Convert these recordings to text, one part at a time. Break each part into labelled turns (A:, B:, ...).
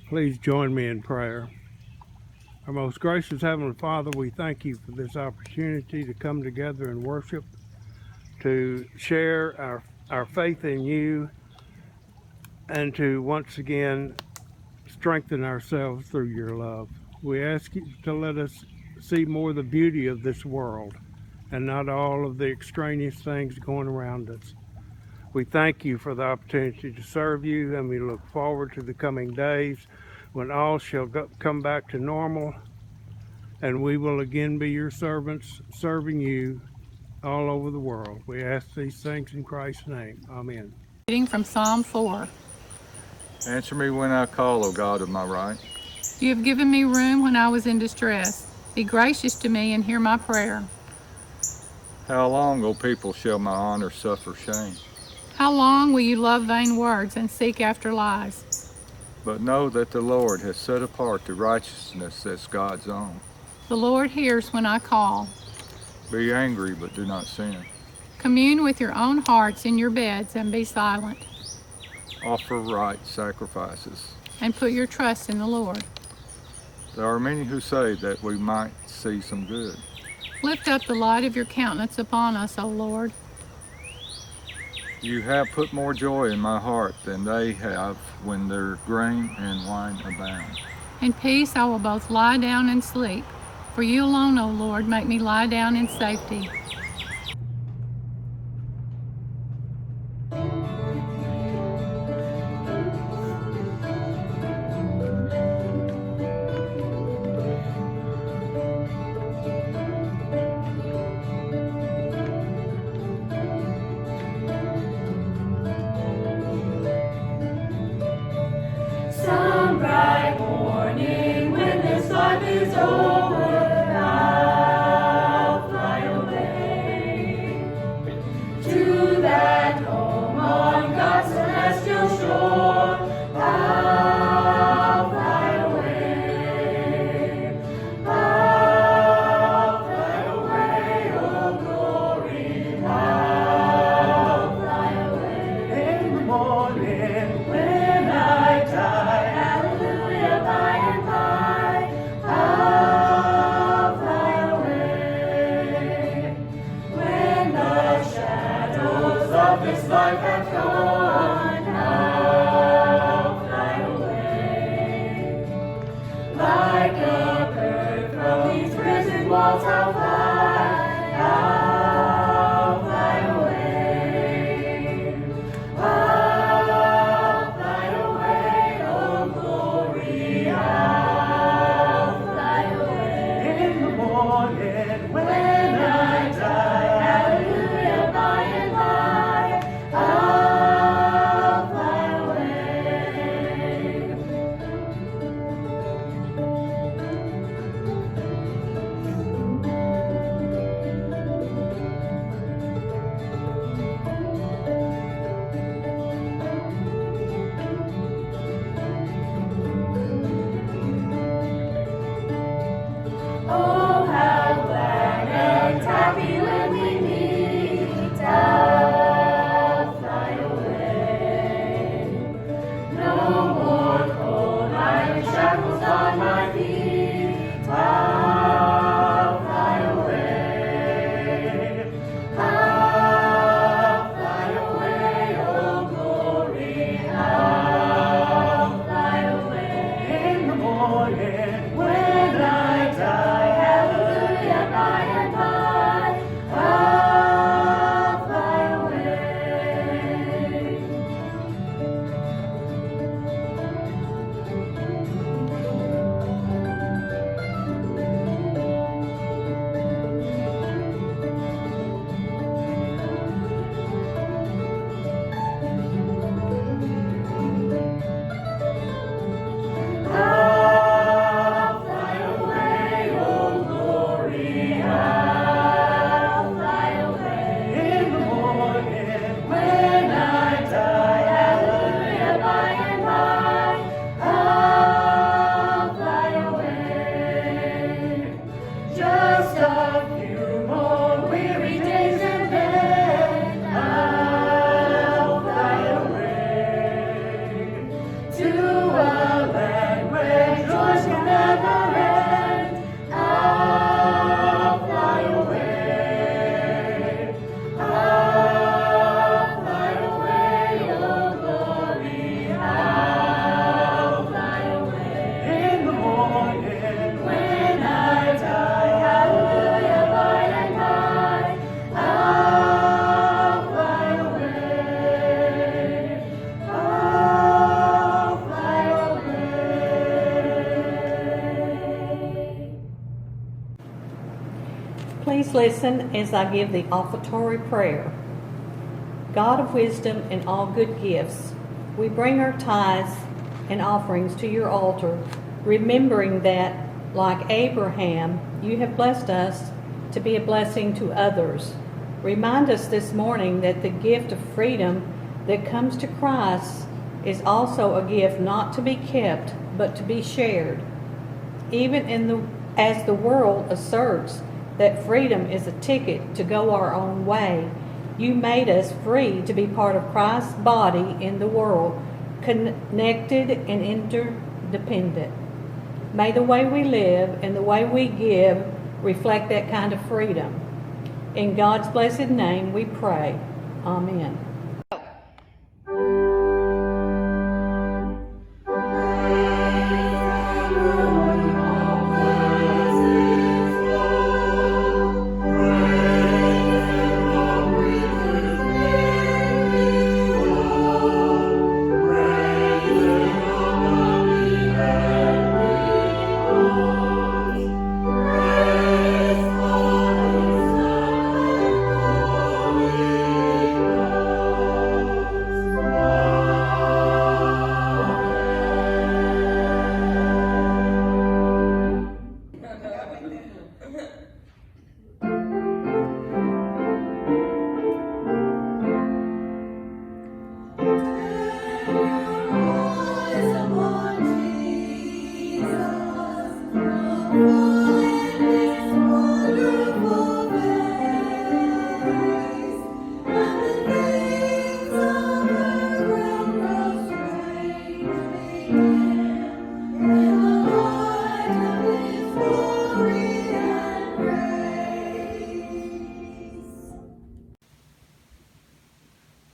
A: Please join me in prayer. Our most gracious Heavenly Father, we thank you for this opportunity to come together and worship, to share our faith in you, and to once again strengthen ourselves through your love. We ask you to let us see more the beauty of this world and not all of the extraneous things going around us. We thank you for the opportunity to serve you, and we look forward to the coming days when all shall come back to normal, and we will again be your servants, serving you all over the world. We ask these things in Christ's name. Amen.
B: Reading from Psalm 4.
C: Answer me when I call, O God of my right.
B: You have given me room when I was in distress. Be gracious to me and hear my prayer.
C: How long, O people, shall my honor suffer shame?
B: How long will you love vain words and seek after lies?
C: But know that the Lord has set apart the righteousness that's God's own.
B: The Lord hears when I call.
C: Be angry, but do not sin.
B: Commune with your own hearts in your beds and be silent.
C: Offer right sacrifices.
B: And put your trust in the Lord.
C: There are many who say that we might see some good.
B: Lift up the light of your countenance upon us, O Lord.
C: You have put more joy in my heart than they have when their grain and wine abound.
B: In peace I will both lie down and sleep. For you alone, O Lord, make me lie down in safety.
D: Some bright morning when this life is over, I'll fly away to that home on God's celestial shore. I'll fly away. I'll fly away, oh glory. I'll fly away in the morning when I die. Hallelujah, by and by, I'll fly away. When the shadows of this life have gone, I'll fly away. Like a bird from these prison walls, I'll fly. I'll fly away. I'll fly
E: Please listen as I give the offertory prayer. God of wisdom and all good gifts, we bring our tithes and offerings to your altar, remembering that, like Abraham, you have blessed us to be a blessing to others. Remind us this morning that the gift of freedom that comes to Christ is also a gift not to be kept, but to be shared. Even as the world asserts that freedom is a ticket to go our own way, you made us free to be part of Christ's body in the world, connected and interdependent. May the way we live and the way we give reflect that kind of freedom. In God's blessed name we pray. Amen.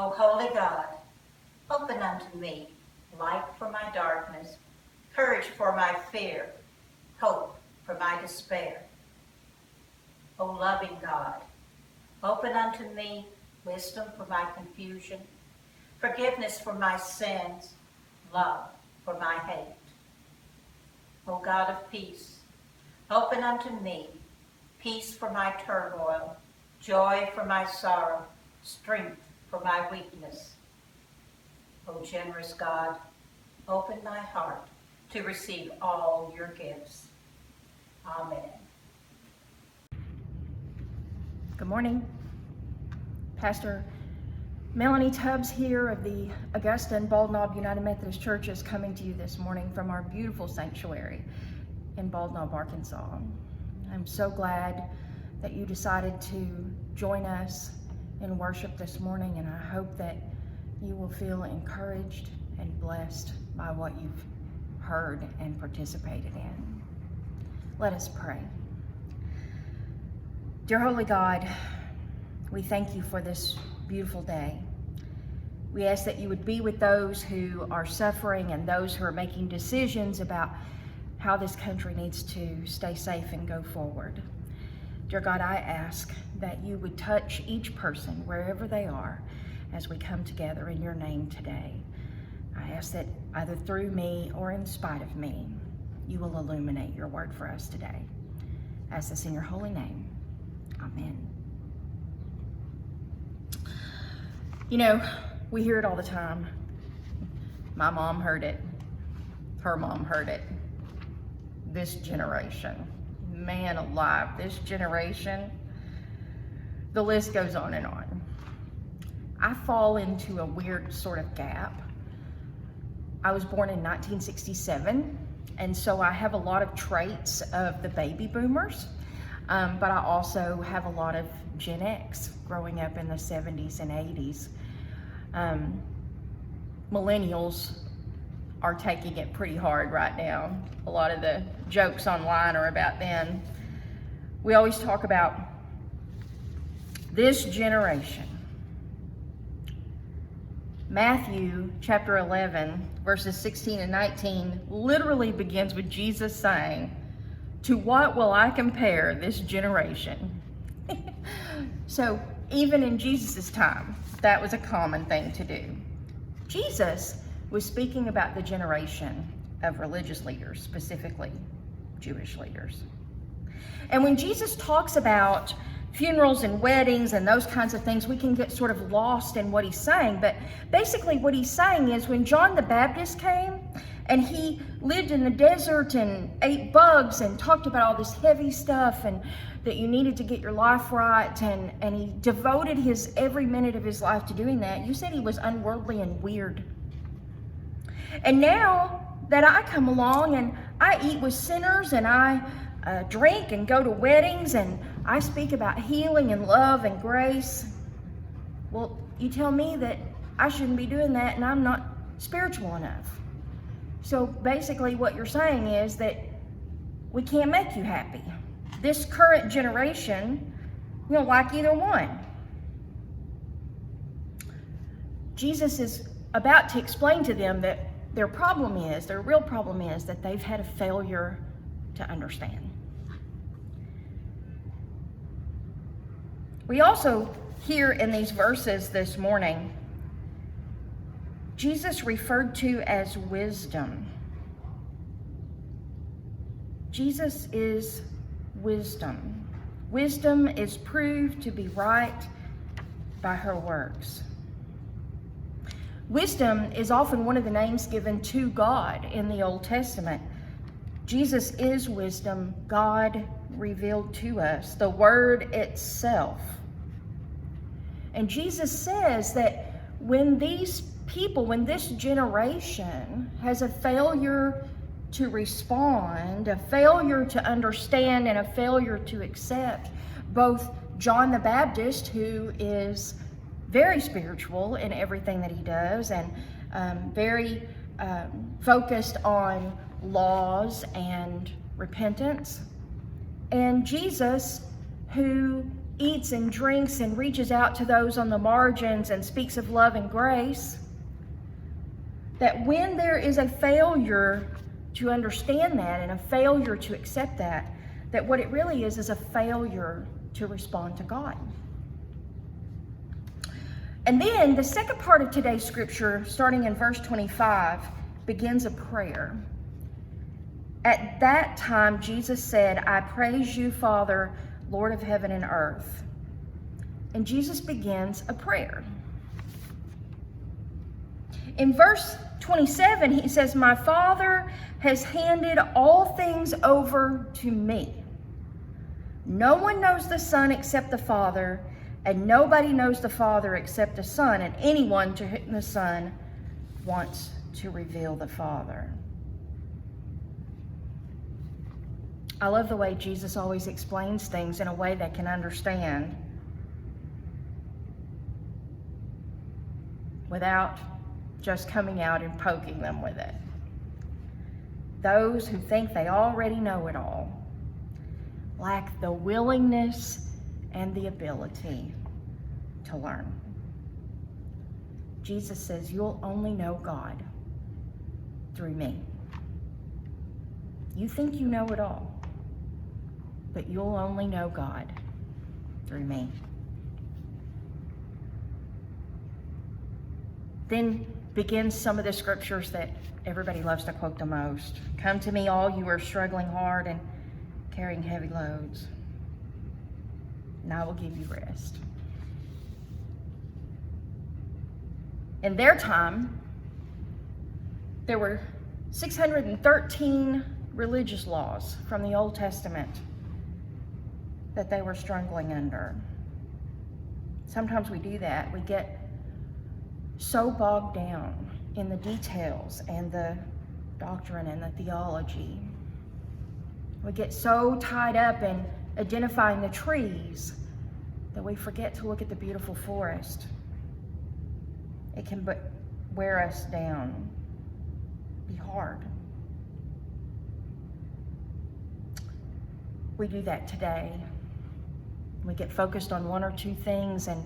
F: O holy God, open unto me light for my darkness, courage for my fear, hope for my despair. O loving God, open unto me wisdom for my confusion, forgiveness for my sins, love for my hate. O God of peace, open unto me peace for my turmoil, joy for my sorrow, strength for my weakness. O generous God, open my heart to receive all your gifts. Amen.
G: Good morning. Pastor Melanie Tubbs here of the Augusta and Bald Knob United Methodist Church is coming to you this morning from our beautiful sanctuary in Bald Knob, Arkansas. I'm so glad that you decided to join us in worship this morning, and I hope that you will feel encouraged and blessed by what you've heard and participated in. Let us pray. Dear Holy God, we thank you for this beautiful day. We ask that you would be with those who are suffering and those who are making decisions about how this country needs to stay safe and go forward. Dear God, I ask that you would touch each person wherever they are as we come together in your name today. I ask that either through me or in spite of me, you will illuminate your word for us today. I ask this in your holy name. Amen. You know, we hear it all the time. My mom heard it. Her mom heard it. This generation. Man alive, this generation. The list goes on and on. I fall into a weird sort of gap. I was born in 1967, and so I have a lot of traits of the baby boomers, but I also have a lot of Gen X growing up in the 70s and 80s. Millennials are taking it pretty hard right now. A lot of the jokes online are about them. We always talk about this generation. Matthew chapter 11, verses 16 and 19 literally begins with Jesus saying, "To what will I compare this generation?" So even in Jesus' time, that was a common thing to do. Jesus was speaking about the generation of religious leaders, specifically Jewish leaders. And when Jesus talks about funerals and weddings and those kinds of things, we can get sort of lost in what he's saying. But basically what he's saying is when John the Baptist came and he lived in the desert and ate bugs and talked about all this heavy stuff and that you needed to get your life right, and he devoted his every minute of his life to doing that, you said he was unworldly and weird. And now that I come along and I eat with sinners and I drink and go to weddings and I speak about healing and love and grace, well, you tell me that I shouldn't be doing that and I'm not spiritual enough. So basically what you're saying is that we can't make you happy. This current generation, we don't like either one. Jesus is about to explain to them that their real problem is that they've had a failure to understand. We also hear in these verses this morning, Jesus referred to as wisdom. Jesus is wisdom. Wisdom is proved to be right by her works. Wisdom is often one of the names given to God in the Old Testament. Jesus is wisdom, God revealed to us, the Word itself. And Jesus says that when these people, when this generation has a failure to respond, a failure to understand, and a failure to accept, both John the Baptist, who is very spiritual in everything that he does and very focused on laws and repentance, and Jesus, who eats and drinks and reaches out to those on the margins and speaks of love and grace, that when there is a failure to understand that and a failure to accept that what it really is a failure to respond to God. And then the second part of today's scripture, starting in verse 25, begins a prayer. At that time, Jesus said, I praise you, Father, Lord of heaven and earth. And Jesus begins a prayer. In verse 27, he says, my Father has handed all things over to me. No one knows the Son except the Father, and nobody knows the Father except the Son, and anyone to whom the Son wants to reveal the Father. I love the way Jesus always explains things in a way they can understand without just coming out and poking them with it. Those who think they already know it all lack the willingness and the ability to learn. Jesus says, you'll only know God through me. You think you know it all, but you'll only know God through me. Then begins some of the scriptures that everybody loves to quote the most. Come to me, all you are struggling hard and carrying heavy loads, and I will give you rest. In their time, there were 613 religious laws from the Old Testament that they were struggling under. Sometimes we do that. We get so bogged down in the details and the doctrine and the theology. We get so tied up in identifying the trees that we forget to look at the beautiful forest. It can wear us down, be hard. We do that today. We get focused on one or two things, and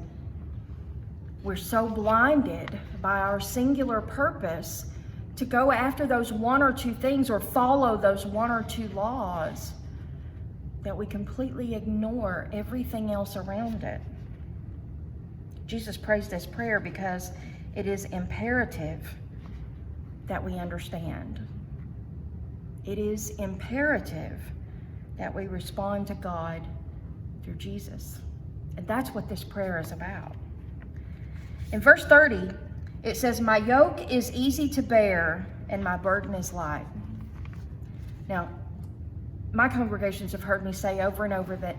G: we're so blinded by our singular purpose to go after those one or two things or follow those one or two laws that we completely ignore everything else around it. Jesus prays this prayer because it is imperative that we understand. It is imperative that we respond to God through Jesus. And that's what this prayer is about. In verse 30, it says, "My yoke is easy to bear and my burden is light." Now, my congregations have heard me say over and over that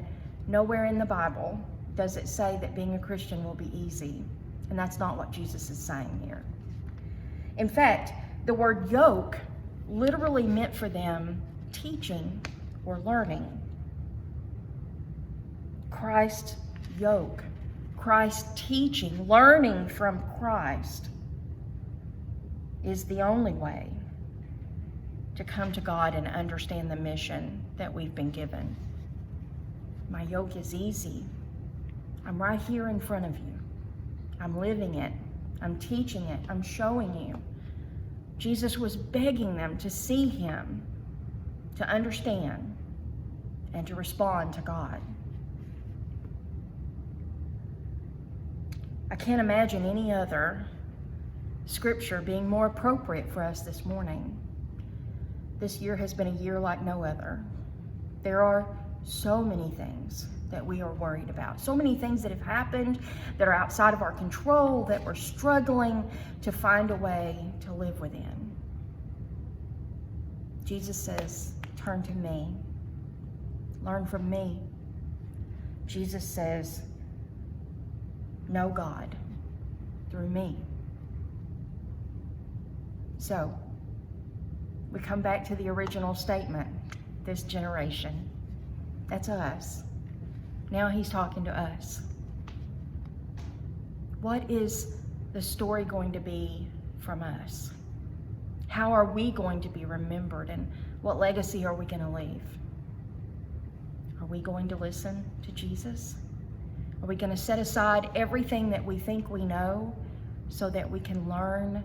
G: nowhere in the Bible does it say that being a Christian will be easy. And that's not what Jesus is saying here. In fact, the word yoke literally meant for them teaching or learning. Christ's yoke, Christ's teaching, learning from Christ is the only way to come to God and understand the mission that we've been given. My yoke is easy. I'm right here in front of you. I'm living it. I'm teaching it. I'm showing you. Jesus was begging them to see him, to understand, and to respond to God. I can't imagine any other scripture being more appropriate for us this morning. This year has been a year like no other. There are so many things that we are worried about, so many things that have happened that are outside of our control, that we're struggling to find a way to live within. Jesus says, turn to me, learn from me. Jesus says, know God through me. So, we come back to the original statement, this generation. That's us. Now he's talking to us. What is the story going to be from us? How are we going to be remembered, and what legacy are we going to leave? Are we going to listen to Jesus? Are we going to set aside everything that we think we know so that we can learn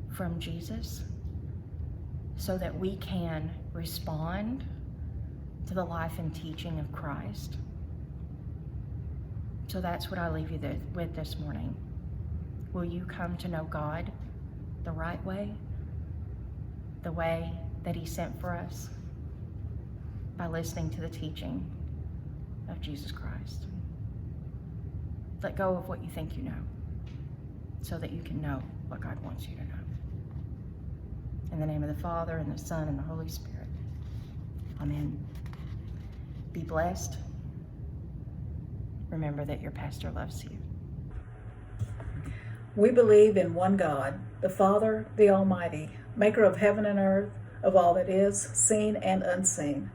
G: from Jesus? So that we can respond to the life and teaching of Christ? So that's what I leave you with this morning. Will you come to know God the right way? The way that he sent for us? By listening to the teaching of Jesus Christ. Let go of what you think you know, so that you can know what God wants you to know. In the name of the Father, and the Son, and the Holy Spirit. Amen. Be blessed. Remember that your pastor loves you.
H: We believe in one God, the Father, the Almighty, maker of heaven and earth, of all that is, seen and unseen.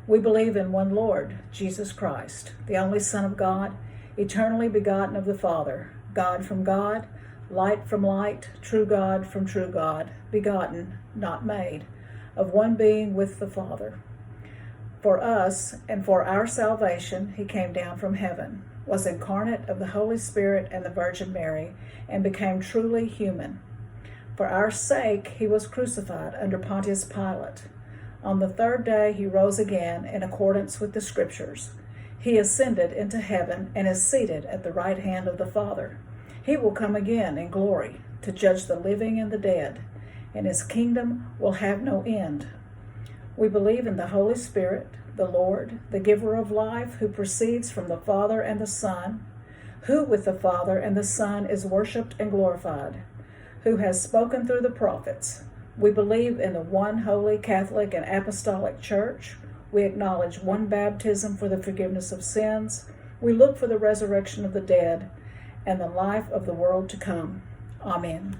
H: We believe in one Lord, Jesus Christ, the only Son of God, eternally begotten of the Father, God from God, light from light, true God from true God, begotten, not made, of one being with the Father. For us and for our salvation he came down from heaven, was incarnate of the Holy Spirit and the Virgin Mary, and became truly human. For our sake he was crucified under Pontius Pilate. On the third day he rose again in accordance with the Scriptures. He ascended into heaven and is seated at the right hand of the Father. He will come again in glory to judge the living and the dead, and his kingdom will have no end. We believe in the Holy Spirit, the Lord, the giver of life, who proceeds from the Father and the Son, who with the Father and the Son is worshipped and glorified, who has spoken through the prophets. We believe in the one holy Catholic and Apostolic Church. We acknowledge one baptism for the forgiveness of sins. We look for the resurrection of the dead and the life of the world to come. Amen.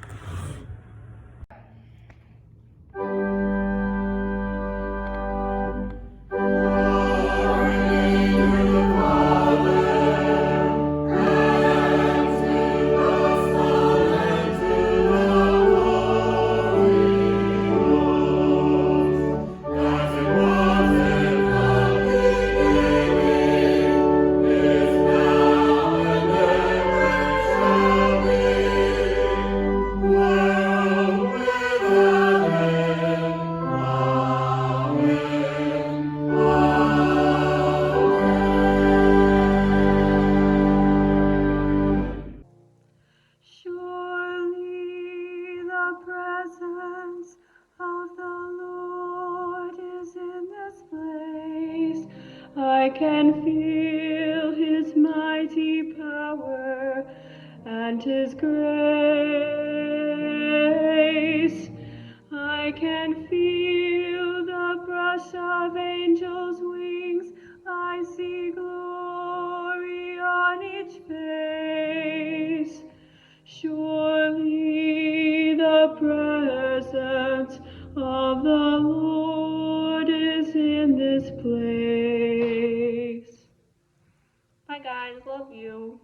I: Surely the presence of the Lord is in this place. I can feel his mighty mighty power and His grace. I can feel the brush of angels' wings. I see glory on each face. Surely the presence of the Lord is in this place. Bye guys, love you.